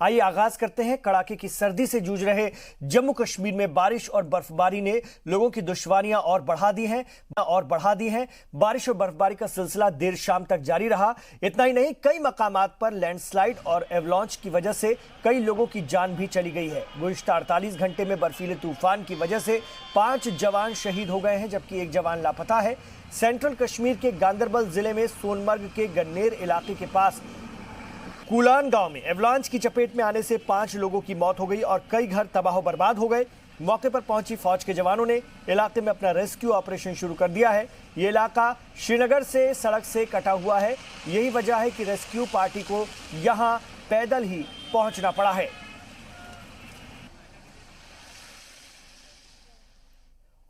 आइए आगाज करते हैं। कड़ाके की सर्दी से जूझ रहे जम्मू कश्मीर में बारिश और बर्फबारी ने लोगों की दुश्वारियां और बढ़ा दी हैं। बारिश और बर्फबारी का सिलसिला देर शाम तक जारी रहा। इतना ही नहीं, कई मकामात पर लैंडस्लाइड और एवलांच की वजह से कई लोगों की जान भी चली गई है। गुज़िश्ता 48 घंटे में बर्फीले तूफान की वजह से 5 जवान शहीद हो गए हैं, जबकि 1 जवान लापता है। सेंट्रल कश्मीर के गांदरबल जिले में सोनमर्ग के गन्नेर इलाके के पास कूलान गांव में एवलांच की चपेट में आने से 5 लोगों की मौत हो गई और कई घर तबाह बर्बाद हो गए। मौके पर पहुंची फौज के जवानों ने इलाके में अपना रेस्क्यू ऑपरेशन शुरू कर दिया है। ये इलाका श्रीनगर से सड़क से कटा हुआ है। यही वजह है कि रेस्क्यू पार्टी को यहां पैदल ही पहुंचना पड़ा है।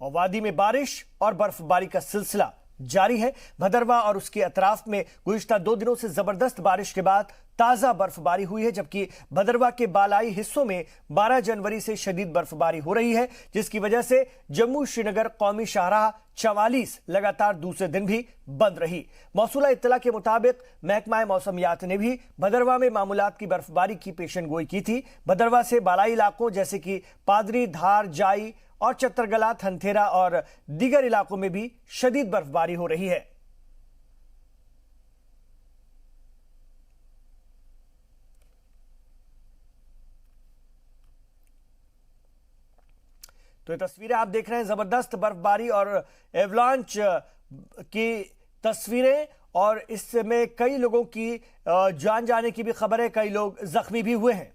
और वादी में बारिश और बर्फबारी का सिलसिला जारी है। भदरवा और उसके अतराफ में गुज़िश्ता 2 दिनों से जबरदस्त बारिश के बाद ताजा बर्फबारी हुई है, जबकि भदरवा के बालाई हिस्सों में 12 जनवरी से शदीद बर्फबारी हो रही है, जिसकी वजह से जम्मू श्रीनगर कौमी शाहराह 44 लगातार दूसरे दिन भी बंद रही। मौसूला इत्तला के मुताबिक महकमा मौसमियात ने भी भदरवा में मामूलात की बर्फबारी की पेशनगोई की थी। भदरवा से बालाई इलाकों जैसे कि पादरी, धार, जाई और चतरगला, थनथेरा और दीगर इलाकों में भी शदीद बर्फबारी हो रही है। तो ये तस्वीरें आप देख रहे हैं, जबरदस्त बर्फबारी और एवलांच की तस्वीरें, और इसमें कई लोगों की जान जाने की भी खबर है, कई लोग जख्मी भी हुए हैं।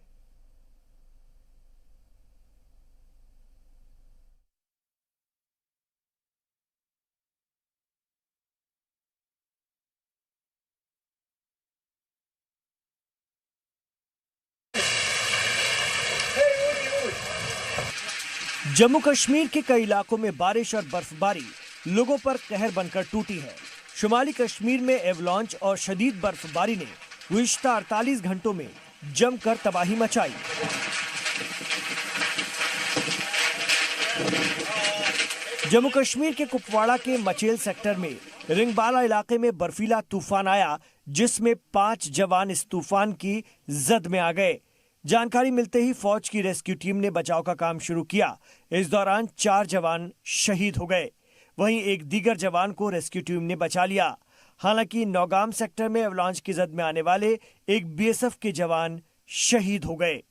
जम्मू कश्मीर के कई इलाकों में बारिश और बर्फबारी लोगों पर कहर बनकर टूटी है। शुमाली कश्मीर में एवलांच और शदीद बर्फबारी ने गुज़िश्ता 48 घंटों में जमकर तबाही मचाई। जम्मू कश्मीर के कुपवाड़ा के मचेल सेक्टर में रिंगबाला इलाके में बर्फीला तूफान आया, जिसमें 5 जवान इस तूफान की जद में आ गए। जानकारी मिलते ही फौज की रेस्क्यू टीम ने बचाव का काम शुरू किया। इस दौरान 4 जवान शहीद हो गए, वहीं एक दीगर जवान को रेस्क्यू टीम ने बचा लिया। हालांकि नौगाम सेक्टर में एवलांच की जद में आने वाले एक बीएसएफ के जवान शहीद हो गए।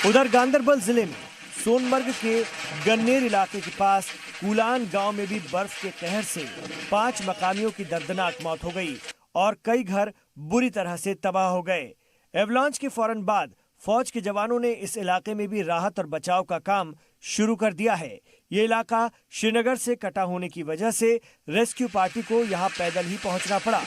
उधर गांदरबल जिले में सोनमर्ग के गन्नेर इलाके के पास कूलान गांव में भी बर्फ के कहर से 5 मकामियों की दर्दनाक मौत हो गई और कई घर बुरी तरह से तबाह हो गए। एवलांच के फौरन बाद फौज के जवानों ने इस इलाके में भी राहत और बचाव का काम शुरू कर दिया है। ये इलाका श्रीनगर से कटा होने की वजह से रेस्क्यू पार्टी को यहां पैदल ही पहुंचना पड़ा।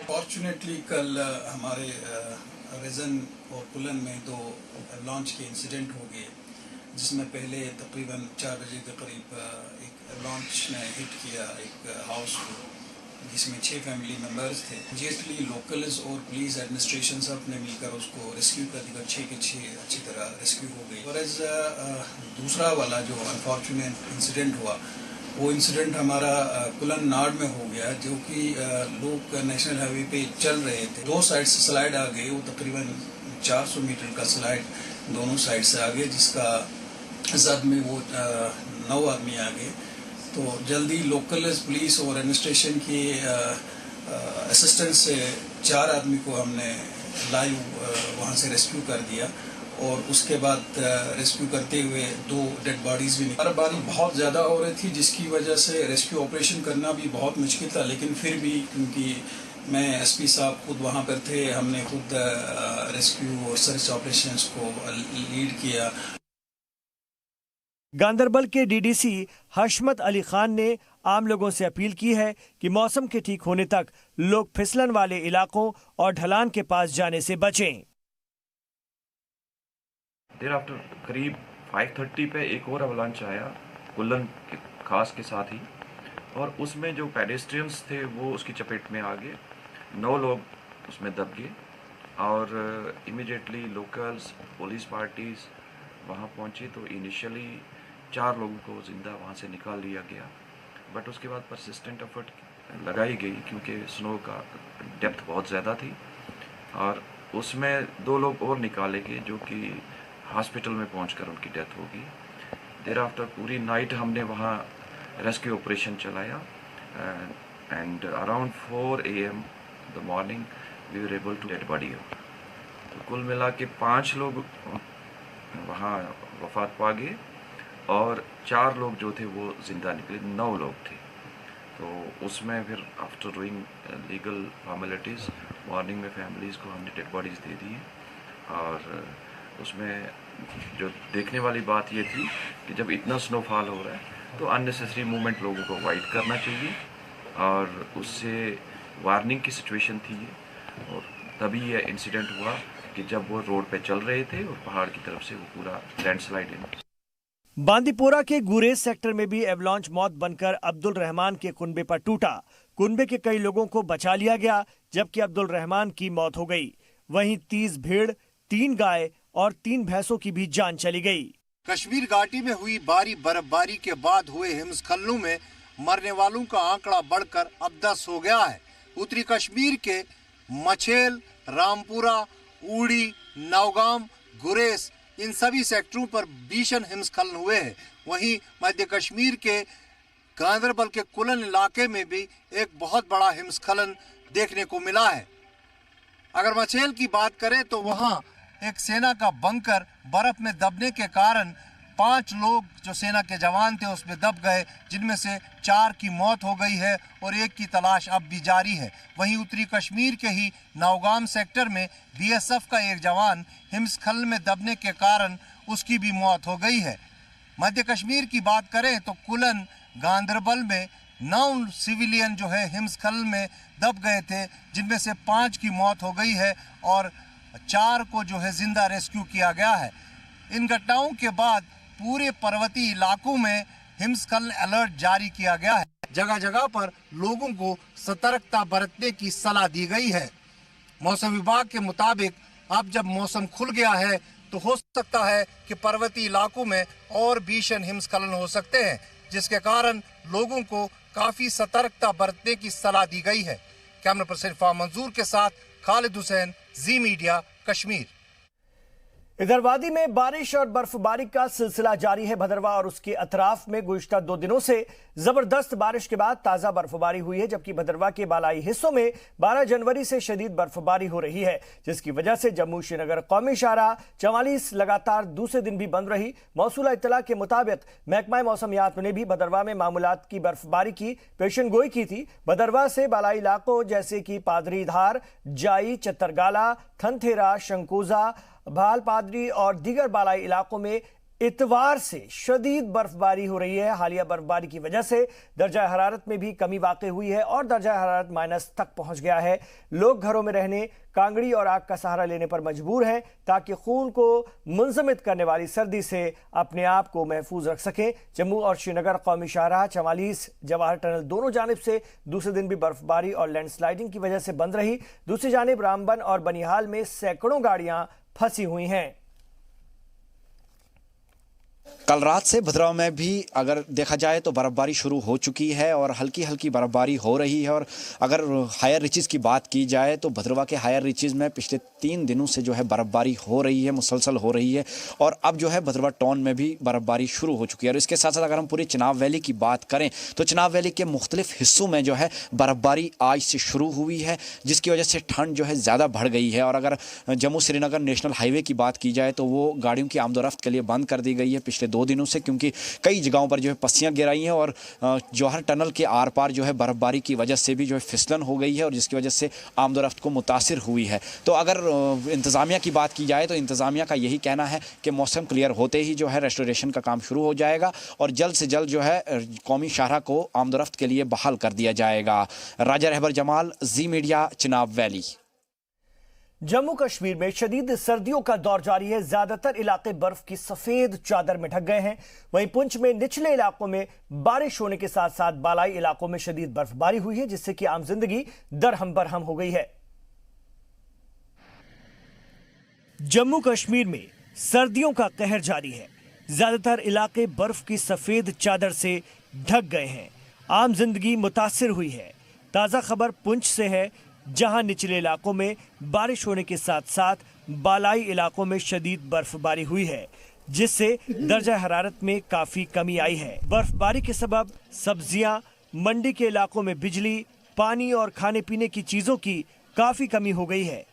फॉर्चुनेटली कल हमारे रीजन और पुलन में 2 लॉन्च के इंसिडेंट हो गए, जिसमें पहले तकरीबन 4 बजे के करीब एक लॉन्च ने हिट किया एक हाउस को, जिसमें 6 फैमिली मेंबर्स थे। इमीडिएटली लोकल्स और पुलिस एडमिनिस्ट्रेशन सब ने मिलकर उसको रेस्क्यू कर दिया। 6 के 6 अच्छी तरह रेस्क्यू हो गई। और एज दूसरा वाला जो अनफॉर्चुनेट इंसिडेंट हुआ, वो इंसिडेंट हमारा कुलन नाड़ में हो गया, जो कि लोग नेशनल हाईवे पे चल रहे थे। 2 साइड से स्लाइड आ गए, वो तकरीबन 400 मीटर का स्लाइड दोनों साइड से आ गए, जिसका जद में वो 9 आदमी आ गए। तो जल्दी लोकल पुलिस और एडमिनिस्ट्रेशन की असिस्टेंस से 4 आदमी को हमने लाइव वहाँ से रेस्क्यू कर दिया, और उसके बाद रेस्क्यू करते हुए 2 डेड बॉडीज भी निकली। बर्फबारी बहुत ज़्यादा हो रही थी, जिसकी वजह से रेस्क्यू ऑपरेशन करना भी बहुत मुश्किल था, लेकिन फिर भी क्योंकि मैं एसपी साहब खुद वहाँ पर थे, हमने खुद रेस्क्यू और सर्च ऑपरेशंस को लीड किया। गांदरबल के डीडीसी हशमत अली खान ने आम लोगों से अपील की है कि मौसम के ठीक होने तक लोग फिसलन वाले इलाकों और ढलान के पास जाने से बचें। देर आफ्टर करीब 5:30 पे एक और अवलांच आया कुल्लन के खास के साथ ही, और उसमें जो पेडेस्ट्रियंस थे वो उसकी चपेट में आ गए। 9 लोग उसमें दब गए और इमीडिएटली लोकल्स पुलिस पार्टीज़ वहाँ पहुँची तो इनिशियली 4 लोगों को ज़िंदा वहाँ से निकाल लिया गया, बट उसके बाद परसिस्टेंट एफर्ट लगाई गई क्योंकि स्नो का डेप्थ बहुत ज़्यादा थी और उसमें 2 लोग और निकाले गए जो कि हॉस्पिटल में पहुंचकर उनकी डेथ होगी। देर आफ्टर पूरी नाइट हमने वहाँ रेस्क्यू ऑपरेशन चलाया and around 4 AM the morning we were able to dead body. तो कुल मिला के 5 लोग वहाँ वफात पा गए और 4 लोग जो थे वो ज़िंदा निकले, 9 लोग थे। तो उसमें फिर after doing legal formalities morning में फैमिलीज़ को हमने डेड बॉडीज़ दे दी और उसमें जो देखने वाली बात ये थी कि जब इतना स्नोफॉल हो रहा है तो अननेसेसरी मूवमेंट लोगों को अवॉइड करना चाहिए और उससे वार्निंग की सिचुएशन थी ये, और तभी ये इंसिडेंट हुआ कि जब वो रोड पे चल रहे थे और पहाड़ की तरफ से वो पूरा लैंडस्लाइड इन। बांदीपोरा के गुरेज सेक्टर में भी एवलांच मौत बनकर अब्दुल रहमान के कुनबे पर टूटा। कुनबे के कई लोगों को बचा लिया गया जबकि अब्दुल रहमान की मौत हो गई। वहीं 30 भेड़, 3 गाय और 3 भैंसों की भी जान चली गई। कश्मीर घाटी में हुई भारी बर्फबारी के बाद हुए हिमस्खलनों में मरने वालों का आंकड़ा बढ़कर अब 10 हो गया है। उत्तरी कश्मीर के मछेल, रामपुरा, उड़ी, नौगाम, गुरेज इन सभी सेक्टरों पर भीषण हिमस्खलन हुए हैं। वहीं मध्य कश्मीर के गांदरबल के कुलन इलाके में भी एक बहुत बड़ा हिमस्खलन देखने को मिला है। अगर मछेल की बात करें तो वहां एक सेना का बंकर बर्फ में दबने के कारण 5 लोग जो सेना के जवान थे उसमें दब गए, जिनमें से 4 की मौत हो गई है और 1 की तलाश अब भी जारी है। वहीं उत्तरी कश्मीर के ही नौगाम सेक्टर में BSF का एक जवान हिमस्खलन में दबने के कारण उसकी भी मौत हो गई है। मध्य कश्मीर की बात करें तो कुलन गांदरबल में 9 सिविलियन जो है हिमस्खलन में दब गए थे, जिनमें से 5 की मौत हो गई है और 4 को जो है जिंदा रेस्क्यू किया गया है। इन घटनाओं के बाद पूरे पर्वतीय इलाकों में हिमस्खलन अलर्ट जारी किया गया है। जगह जगह पर लोगों को सतर्कता बरतने की सलाह दी गई है। मौसम विभाग के मुताबिक अब जब मौसम खुल गया है तो हो सकता है कि पर्वतीय इलाकों में और भीषण हिमस्खलन हो सकते हैं, जिसके कारण लोगों को काफी सतर्कता बरतने की सलाह दी गई है। कैमरा पर्सन इरफान मंजूर के साथ खालिद हुसैन, जी मीडिया, कश्मीर। इधर वादी में बारिश और बर्फबारी का सिलसिला जारी है। भदरवा और उसके अतराफ में गुज़िश्ता 2 दिनों से जबरदस्त बारिश के बाद ताजा बर्फबारी हुई है, जबकि भदरवा के बालाई हिस्सों में 12 जनवरी से शदीद बर्फबारी हो रही है, जिसकी वजह से जम्मू श्रीनगर कौमी शाहराह 44 लगातार दूसरे दिन भी बंद रही। मौसूला इत्तला के मुताबिक महकमा मौसमियात ने भी भदरवा में मामूलात की बर्फबारी की पेशन गोई की थी। भदरवा से बालाई इलाकों जैसे कि पादरी धार, जाई, चत्तरगाला, थनथेरा, शंकोजा, भाल पादरी और दीगर बालाई इलाकों में इतवार से शदीद बर्फबारी हो रही है। हालिया बर्फबारी की वजह से दर्जा हरारत में भी कमी वाक़ई हुई है और दर्जा हरारत माइनस तक पहुंच गया है। लोग घरों में रहने, कांगड़ी और आग का सहारा लेने पर मजबूर हैं ताकि खून को मुंजमिद करने वाली सर्दी से अपने आप को महफूज रख सकें। जम्मू और श्रीनगर कौमी शाहराह 44 जवाहर टनल दोनों जानिब से दूसरे दिन भी बर्फबारी और लैंडस्लाइडिंग की वजह से बंद रही। दूसरी जानिब रामबन और बनिहाल में सैकड़ों गाड़ियां फंसी हुई हैं। कल रात से भदरवा में भी अगर देखा जाए तो बर्फ़बारी शुरू हो चुकी है और हल्की हल्की बर्फ़बारी हो रही है। और अगर हायर रिचेज़ की बात की जाए तो भदरवा के हायर रिचेज़ में पिछले 3 दिनों से जो है बर्फ़बारी हो रही है, मुसलसल हो रही है। और अब जो है भदरवा टाउन में भी बर्फ़बारी शुरू हो चुकी है। और इसके साथ साथ अगर हम पूरी चिनाब वैली की बात करें तो चिनाब वैली के मुख्तलिफ हिस्सों में जो है बर्फ़बारी आज से शुरू हुई है, जिसकी वजह से ठंड जो है ज़्यादा बढ़ गई है। और अगर जम्मू श्रीनगर नेशनल हाईवे की बात की जाए तो वो गाड़ियों की आमदोरफ्त के लिए बंद कर दी गई है पिछले 2 दिनों से, क्योंकि कई जगहों पर जो है पस्सियां गिराई हैं और जौहर टनल के आर पार जो है बर्फबारी की वजह से भी जो है फिसलन हो गई है और जिसकी वजह से आमदोरफ्त को मुतासिर हुई है। तो अगर इंतज़ामिया की बात की जाए तो इंतज़ामिया का यही कहना है कि मौसम क्लियर होते ही जो है रेस्टोरेशन का काम शुरू हो जाएगा और जल्द से जल्द जो है कौमी शाहराह को आमदोरफ्त के लिए बहाल कर दिया जाएगा। राजा रहबर जमाल, जी मीडिया, चिनाब वैली। जम्मू कश्मीर में शदीद सर्दियों का दौर जारी है। ज्यादातर इलाके बर्फ की सफेद चादर में ढक गए हैं। वहीं पुंछ में निचले इलाकों में बारिश होने के साथ साथ बालाई इलाकों में शदीद बर्फबारी हुई है, जिससे कि आम जिंदगी दरहम बरहम हो गई है। जम्मू कश्मीर में सर्दियों का कहर जारी है। ज्यादातर इलाके बर्फ की सफेद चादर से ढक गए हैं। आम जिंदगी मुतासिर हुई है। ताजा खबर पुंछ से है, जहां निचले इलाकों में बारिश होने के साथ साथ बालाई इलाकों में शदीद बर्फबारी हुई है, जिससे दर्जा हरारत में काफी कमी आई है। बर्फबारी के सबब सब्जियां, मंडी के इलाकों में बिजली, पानी और खाने पीने की चीजों की काफी कमी हो गई है।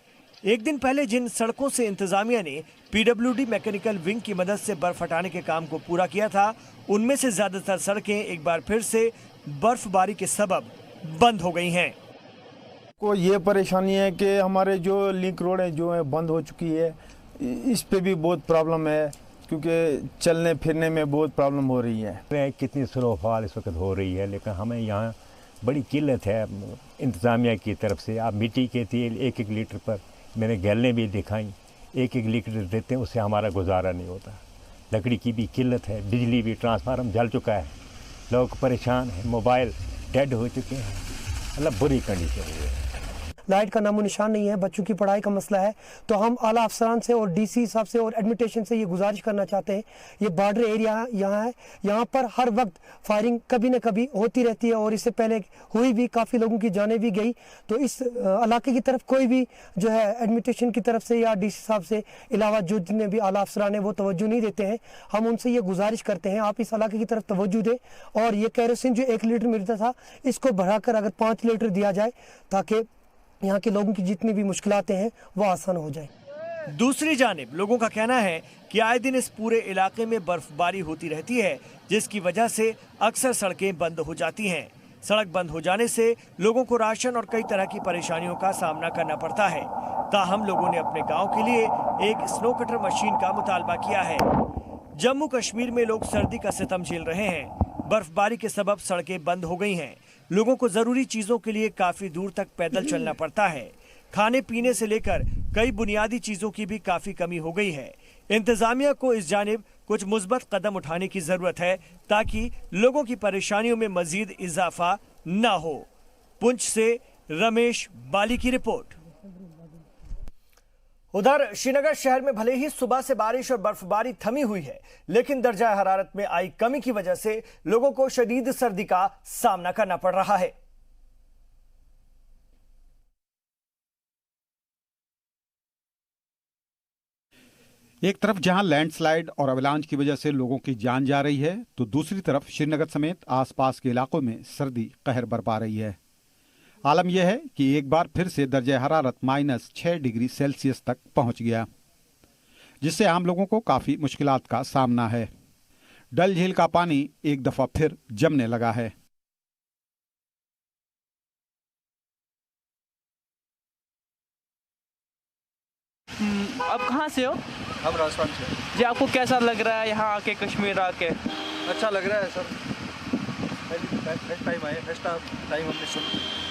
एक दिन पहले जिन सड़कों से इंतजामिया ने पीडब्ल्यूडी मैकेनिकल विंग की मदद से बर्फ हटाने के काम को पूरा किया था, उनमें से ज्यादातर सड़कें एक बार फिर से बर्फबारी के सबब बंद हो गई हैं। को ये परेशानी है कि हमारे जो लिंक रोड है जो है बंद हो चुकी है। इस पे भी बहुत प्रॉब्लम है, क्योंकि चलने फिरने में बहुत प्रॉब्लम हो रही है। कितनी स्नोफॉल इस वक्त हो रही है, लेकिन हमें यहाँ बड़ी किल्लत है इंतज़ामिया की तरफ से। आप मिट्टी के तेल 1-1 लीटर पर, मैंने गैलने भी दिखाई, 1-1 लीटर देते हैं, उससे हमारा गुजारा नहीं होता। लकड़ी की भी किल्लत है, बिजली भी, ट्रांसफार्मर जल चुका है, लोग परेशान हैं, मोबाइल डेड हो चुके हैं, मतलब बुरी कंडीशन है। लाइट का नामो निशान नहीं है। बच्चों की पढ़ाई का मसला है, तो हम आला अफसरान से और डीसी साहब से और एडमिनिस्ट्रेशन से ये गुजारिश करना चाहते हैं। ये बॉर्डर एरिया यहाँ है, यहाँ पर हर वक्त फायरिंग कभी न कभी होती रहती है और इससे पहले हुई भी, काफ़ी लोगों की जानें भी गई। तो इस इलाके की तरफ कोई भी जो है एडमिनिस्ट्रेशन की तरफ से या डीसी साहब से अलावा जो जितने भी आला अफसरान हैं वो तवज्जो नहीं देते हैं। हम उनसे ये गुजारिश करते हैं, आप इस इलाके की तरफ तवज्जो दें और ये केरोसिन जो 1 लीटर मिलता था, इसको बढ़ाकर अगर 5 लीटर दिया जाए, ताकि यहाँ के लोगों की जितनी भी मुश्किलातें हैं वो आसान हो जाए। दूसरी जानिब लोगों का कहना है कि आए दिन इस पूरे इलाके में बर्फबारी होती रहती है, जिसकी वजह से अक्सर सड़कें बंद हो जाती हैं। सड़क बंद हो जाने से लोगों को राशन और कई तरह की परेशानियों का सामना करना पड़ता है। ताहम लोगों ने अपने गांव के लिए एक स्नो कटर मशीन का मुतालबा किया है। जम्मू कश्मीर में लोग सर्दी का सितम झेल रहे हैं। बर्फबारी के सबब सड़कें बंद हो गई हैं। लोगों को जरूरी चीजों के लिए काफी दूर तक पैदल चलना पड़ता है। खाने पीने से लेकर कई बुनियादी चीजों की भी काफी कमी हो गई है। इंतजामिया को इस जानिब कुछ मुस्बत कदम उठाने की जरूरत है, ताकि लोगों की परेशानियों में मजीद इजाफा न हो। पुंछ से रमेश बाली की रिपोर्ट। उधर श्रीनगर शहर में भले ही सुबह से बारिश और बर्फबारी थमी हुई है, लेकिन दर्जा हरारत में आई कमी की वजह से लोगों को शदीद सर्दी का सामना करना पड़ रहा है। एक तरफ जहां लैंडस्लाइड और अवलांच की वजह से लोगों की जान जा रही है, तो दूसरी तरफ श्रीनगर समेत आसपास के इलाकों में सर्दी कहर बरपा रही है। आलम यह है कि एक बार फिर से दर्जा हरारत -6 डिग्री सेल्सियस तक पहुंच गया, जिससे आम लोगों को काफ़ी मुश्किलात का सामना है। डल झील का पानी एक दफ़ा फिर जमने लगा है। आप कहाँ से हो? हम राजस्थान से। जी, आपको कैसा लग रहा है यहाँ आके, कश्मीर आके? अच्छा लग रहा है सर। फर्स्ट टाइम आए, फर्स्ट टाइम हमने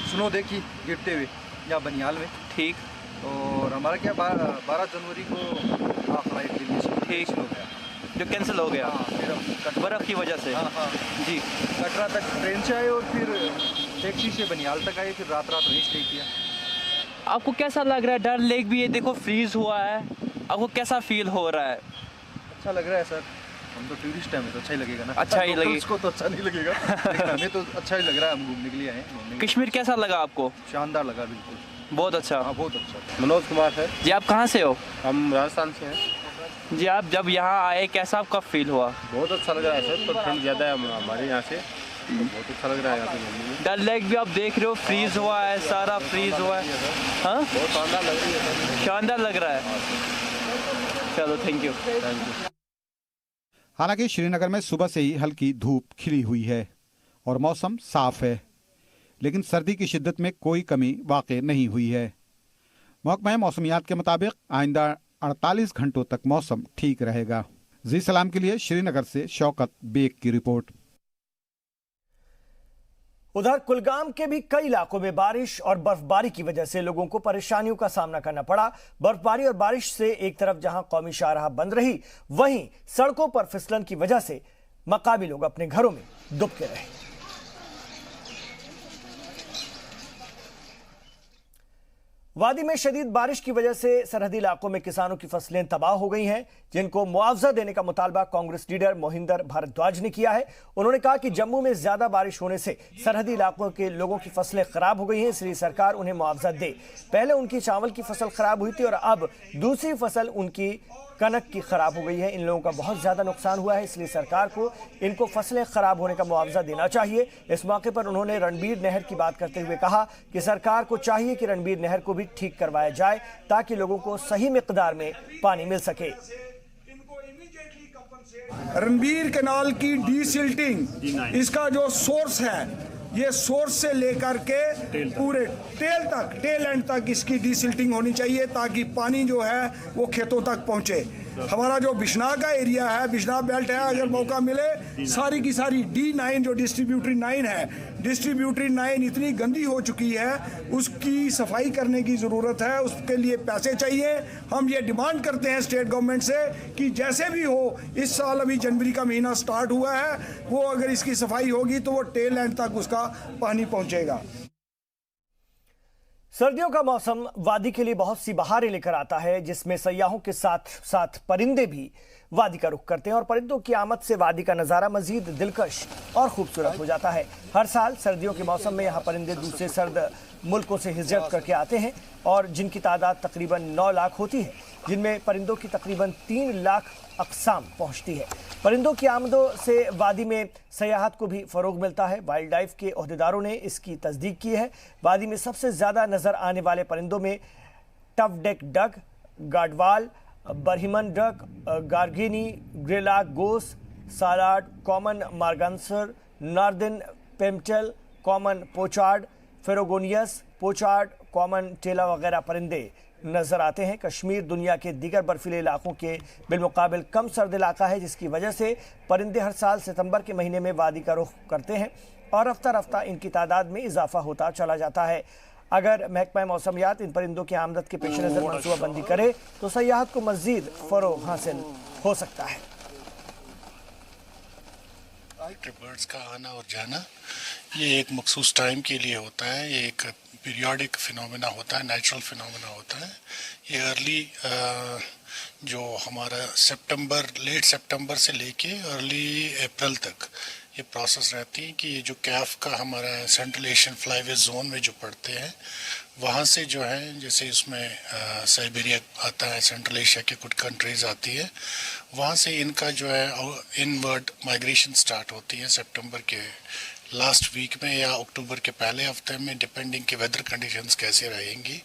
स्नो देखी गिरते हुए यहाँ बनियाल में। ठीक। और हमारा क्या 12 जनवरी को फ्लाइट के लिए ठीक हो गया, जो कैंसिल हो गया। हाँ, फिर हम बर्फ़ की वजह से। हाँ जी। कटरा तक ट्रेन से आए और फिर टैक्सी से बनियाल तक आए, फिर रात वहीं स्टे किया। आपको कैसा लग रहा है? डल लेक भी ये देखो फ्रीज हुआ है, आपको कैसा फील हो रहा है? अच्छा लग रहा है सर। हम तो टूरिस्ट हैं, हमें तो अच्छा ही लगेगा ना। अच्छा ही लगेगा। उसको तो अच्छा नहीं लगेगा, लेकिन हमें तो अच्छा ही लग रहा है। हम घूमने के लिए आए हैं। कश्मीर कैसा लगा आपको? शानदार लगा, बिल्कुल बहुत अच्छा। हाँ, बहुत अच्छा। मनोज कुमार है जी। आप कहाँ से हो? हम राजस्थान से हैं। जी, आप जब यहाँ आए कैसा आपका फील हुआ? बहुत अच्छा लग रहा है सर। तो ठंड ज़्यादा है हमारे यहाँ से, तो बहुत अच्छा लग रहा है यहाँ पे घूमने में। डल लेक भी आप देख रहे हो फ्रीज हुआ है, सारा फ्रीज हुआ है। हाँ, बहुत शानदार लग रही है। शानदार लग रहा है। चलो, थैंक यू। हालांकि श्रीनगर में सुबह से ही हल्की धूप खिली हुई है और मौसम साफ है, लेकिन सर्दी की शिद्दत में कोई कमी वाक़ई नहीं हुई है। महकमा मौसमियात के मुताबिक आइंदा 48 घंटों तक मौसम ठीक रहेगा। जी सलाम के लिए श्रीनगर से शौकत बेग की रिपोर्ट। उधर कुलगाम के भी कई इलाकों में बारिश और बर्फबारी की वजह से लोगों को परेशानियों का सामना करना पड़ा। बर्फबारी और बारिश से एक तरफ जहां कौमी शाहराह बंद रही, वहीं सड़कों पर फिसलन की वजह से मकामी लोग अपने घरों में दुबके रहे। वादी में शदीद बारिश की वजह से सरहदी इलाकों में किसानों की फसलें तबाह हो गई हैं, जिनको मुआवजा देने का मुतालबा कांग्रेस लीडर मोहिंदर भारद्वाज ने किया है। उन्होंने कहा कि जम्मू में ज्यादा बारिश होने से सरहदी इलाकों के लोगों की फसलें खराब हो गई हैं, इसलिए सरकार उन्हें मुआवजा दे। पहले उनकी चावल की फसल खराब हुई थी और अब दूसरी फसल उनकी कनक की खराब हो गई है। इन लोगों का बहुत ज्यादा नुकसान हुआ है, इसलिए सरकार को इनको फसलें खराब होने का मुआवजा देना चाहिए। इस मौके पर उन्होंने रणबीर नहर की बात करते हुए कहा कि सरकार को चाहिए कि रणबीर नहर को भी ठीक करवाया जाए ताकि लोगों को सही मिकदार में पानी मिल सके। रणबीर कैनाल की डीसिल्टिंग, इसका जो सोर्स है, ये सोर्स से लेकर के पूरे टेल एंड तक इसकी डीसिल्टिंग होनी चाहिए ताकि पानी जो है वो खेतों तक पहुंचे। हमारा जो बिश्नाह का एरिया है, बिश्नाह बेल्ट है, अगर मौका मिले सारी की सारी D9 जो डिस्ट्रीब्यूटरी 9 है, डिस्ट्रीब्यूटरी 9 इतनी गंदी हो चुकी है, उसकी सफाई करने की ज़रूरत है। उसके लिए पैसे चाहिए। हम ये डिमांड करते हैं स्टेट गवर्नमेंट से कि जैसे भी हो, इस साल अभी जनवरी का महीना स्टार्ट हुआ है, वो अगर इसकी सफाई होगी तो वो टेल एंड तक उसका पानी पहुँचेगा। सर्दियों का मौसम वादी के लिए बहुत सी बहारें लेकर आता है, जिसमें सयाहों के साथ साथ परिंदे भी वादी का रुख करते हैं और परिंदों की आमद से वादी का नज़ारा मजीद दिलकश और खूबसूरत हो जाता है। हर साल सर्दियों के मौसम में यहाँ परिंदे दूसरे सर्द मुल्कों से हिजरत करके आते हैं और जिनकी तादाद तकरीबन 9 लाख होती है, जिनमें परिंदों की तकरीबन 3 लाख अक़साम पहुँचती है। परिंदों की आमदों से वादी में सयाहत को भी फ़रोग मिलता है। वाइल्ड लाइफ के ओहदेदारों ने इसकी तस्दीक की है। वादी में सबसे ज़्यादा नज़र आने वाले परिंदों में tufted duck, gadwall, brahminy duck, garganey, greylag goose, सालाड, common merganser, northern pintail, common pochard, ferruginous, pochard, common teal वगैरह परिंदे नजर आते हैं। कश्मीर दुनिया के दीगर बर्फीले इलाकों के बिलमुकाबिल कम सर्द इलाका है, जिसकी वजह से परिंदे हर साल सितंबर के महीने में वादी का रुख करते हैं और रफ्ता रफ्ता इनकी तादाद में इजाफा होता चला जाता है। अगर महकमा मौसमियात इन परिंदों की आमदद के पेश नज़र मनसूबाबंदी करे तो सयाहत को मज़ीद फ़रोग हासिल हो सकता है। बर्ड्स का आना और जाना ये एक मखसूस टाइम के लिए होता है। ये एक पीरियोडिक फिनोमेना होता है, नेचुरल फिनोमेना होता है। ये अर्ली जो हमारा लेट सितंबर से लेके अर्ली अप्रैल तक ये प्रोसेस रहती है कि ये जो कैफ का हमारा सेंट्रल एशियन फ्लाईवे जोन में जो पड़ते हैं, वहाँ से जो है, जैसे इसमें साइबेरिया आता है, सेंट्रल एशिया के कुछ कंट्रीज़ आती है, वहाँ से इनका जो है इनवर्ड माइग्रेशन स्टार्ट होती है सितंबर के लास्ट वीक में या अक्टूबर के पहले हफ्ते में, डिपेंडिंग के वेदर कंडीशंस कैसे रहेंगी।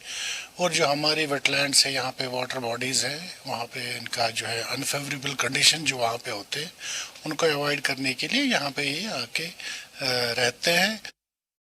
और जो हमारे वेटलैंड्स है, यहाँ पे वाटर बॉडीज़ हैं, वहाँ पे इनका जो है अनफेवरेबल कंडीशन जो वहाँ पे होते हैं, उनको अवॉइड करने के लिए यहाँ पे ये आके रहते हैं।